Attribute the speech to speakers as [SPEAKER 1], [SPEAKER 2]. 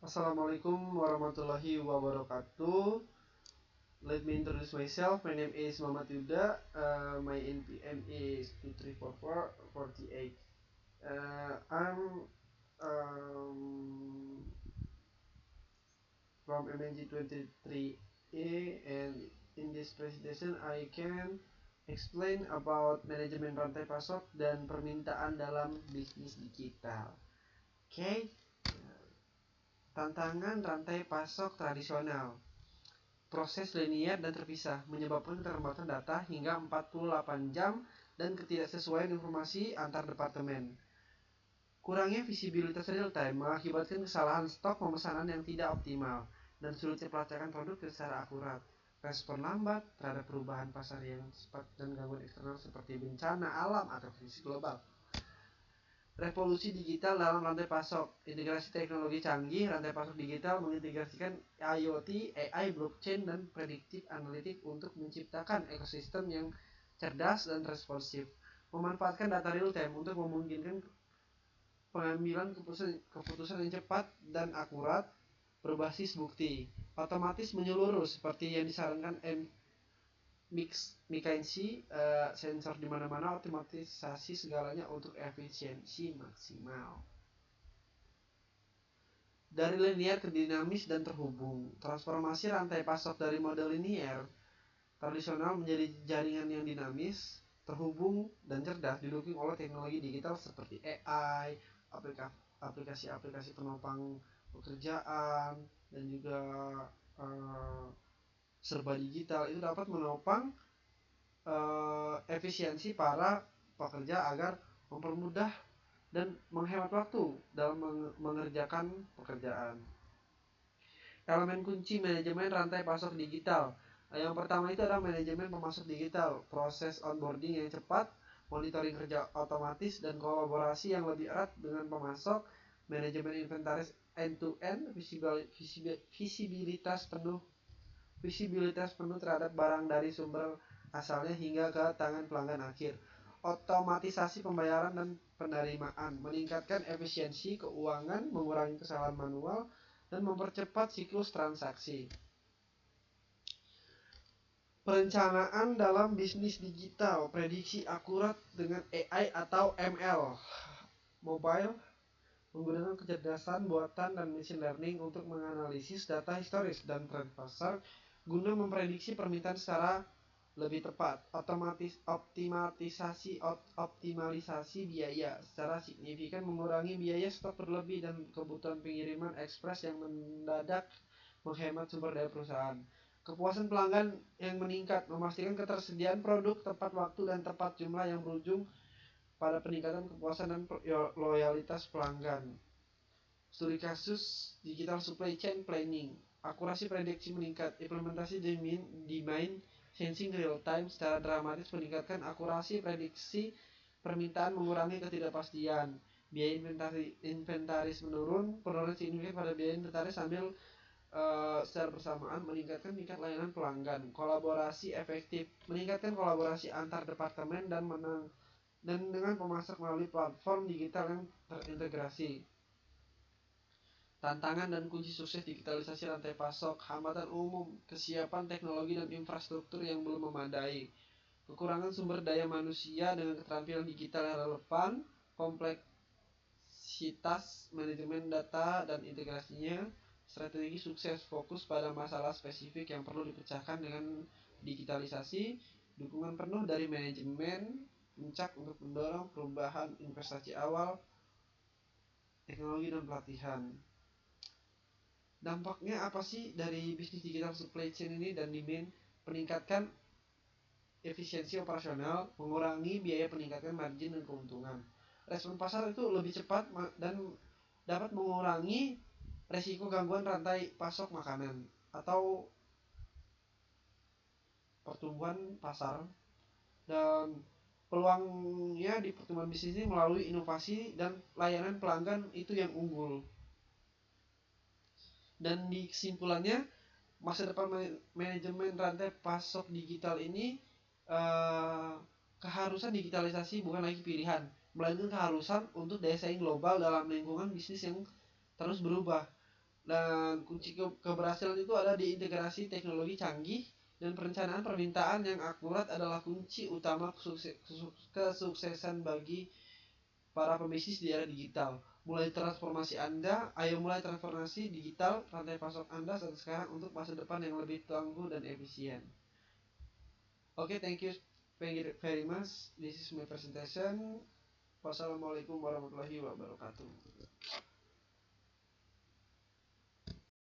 [SPEAKER 1] Assalamualaikum warahmatullahi wabarakatuh. Let me introduce myself. My name is Muhammad Yuda. My NPM is 234448. I'm from MNG 23A, and in this presentation I can explain about manajemen rantai pasok dan permintaan dalam bisnis digital. Okay. Tantangan rantai pasok tradisional. Proses linear dan terpisah menyebabkan keterlambatan data hingga 48 jam dan ketidaksesuaian informasi antar departemen. Kurangnya visibilitas real time mengakibatkan kesalahan stok pemesanan yang tidak optimal dan sulitnya pelacakan produk secara akurat. Respon lambat terhadap perubahan pasar yang cepat dan gangguan eksternal seperti bencana alam atau krisis global. Revolusi digital dalam rantai pasok. Integrasi teknologi canggih, rantai pasok digital mengintegrasikan IoT, AI, blockchain, dan predictive analytics untuk menciptakan ekosistem yang cerdas dan responsif. Memanfaatkan data real time untuk memungkinkan pengambilan keputusan yang cepat dan akurat berbasis bukti. Otomatis menyeluruh seperti yang disarankan McKinsey, sensor di mana-mana, otomatisasi segalanya untuk efisiensi maksimal. Dari linear ke dinamis dan terhubung. Transformasi rantai pasok dari model linear tradisional menjadi jaringan yang dinamis, terhubung, dan cerdas didukung oleh teknologi digital seperti AI, aplikasi-aplikasi penopang pekerjaan, dan juga serba digital. Itu dapat menopang efisiensi para pekerja agar mempermudah dan menghemat waktu dalam mengerjakan pekerjaan. Elemen kunci manajemen rantai pasok digital. Yang pertama itu adalah manajemen pemasok digital, proses onboarding yang cepat, monitoring kerja otomatis, dan kolaborasi yang lebih erat dengan pemasok, manajemen inventaris end-to-end, visibilitas penuh terhadap barang dari sumber asalnya hingga ke tangan pelanggan akhir. Otomatisasi pembayaran dan penerimaan, meningkatkan efisiensi keuangan, mengurangi kesalahan manual, dan mempercepat siklus transaksi. Perencanaan dalam bisnis digital, prediksi akurat dengan AI atau ML. Mobile menggunakan kecerdasan buatan dan machine learning untuk menganalisis data historis dan tren pasar guna memprediksi permintaan secara lebih tepat. Optimalisasi biaya secara signifikan mengurangi biaya stok berlebih dan kebutuhan pengiriman ekspres yang mendadak, menghemat sumber daya perusahaan. Kepuasan pelanggan yang meningkat, memastikan ketersediaan produk tepat waktu dan tepat jumlah yang berujung pada peningkatan kepuasan dan loyalitas pelanggan. Studi kasus digital supply chain planning, akurasi prediksi meningkat, implementasi demand sensing real time secara dramatis meningkatkan akurasi prediksi permintaan, mengurangi ketidakpastian. Biaya inventaris menurun, penurunan signifikan pada biaya inventaris sambil secara bersamaan meningkatkan tingkat layanan pelanggan. Kolaborasi efektif, meningkatkan kolaborasi antar departemen dan dengan pemasok melalui platform digital yang terintegrasi. Tantangan dan kunci sukses digitalisasi rantai pasok, hambatan umum, kesiapan teknologi dan infrastruktur yang belum memadai, kekurangan sumber daya manusia dengan keterampilan digital yang relevan, kompleksitas manajemen data dan integrasinya. Strategi sukses fokus pada masalah spesifik yang perlu dipecahkan dengan digitalisasi, dukungan penuh dari manajemen puncak untuk mendorong perubahan investasi awal, teknologi dan pelatihan. Dampaknya apa sih dari bisnis digital supply chain ini dan demand? Peningkatkan efisiensi operasional, mengurangi biaya, peningkatkan margin dan keuntungan. Respon pasar itu lebih cepat dan dapat mengurangi resiko gangguan rantai pasok makanan atau pertumbuhan pasar, dan peluangnya di pertumbuhan bisnis ini melalui inovasi dan layanan pelanggan itu yang unggul. Dan di kesimpulannya, masa depan manajemen rantai pasok digital ini keharusan digitalisasi bukan lagi pilihan, melainkan keharusan untuk daya saing global dalam lingkungan bisnis yang terus berubah. Dan kunci keberhasilan itu ada di integrasi teknologi canggih dan perencanaan permintaan yang akurat adalah kunci utama kesuksesan bagi para pebisnis di era digital. Ayo mulai transformasi digital rantai pasok Anda sekarang untuk masa depan yang lebih tangguh dan efisien. Okay, thank you very much. This is my presentation. Wassalamualaikum warahmatullahi wabarakatuh.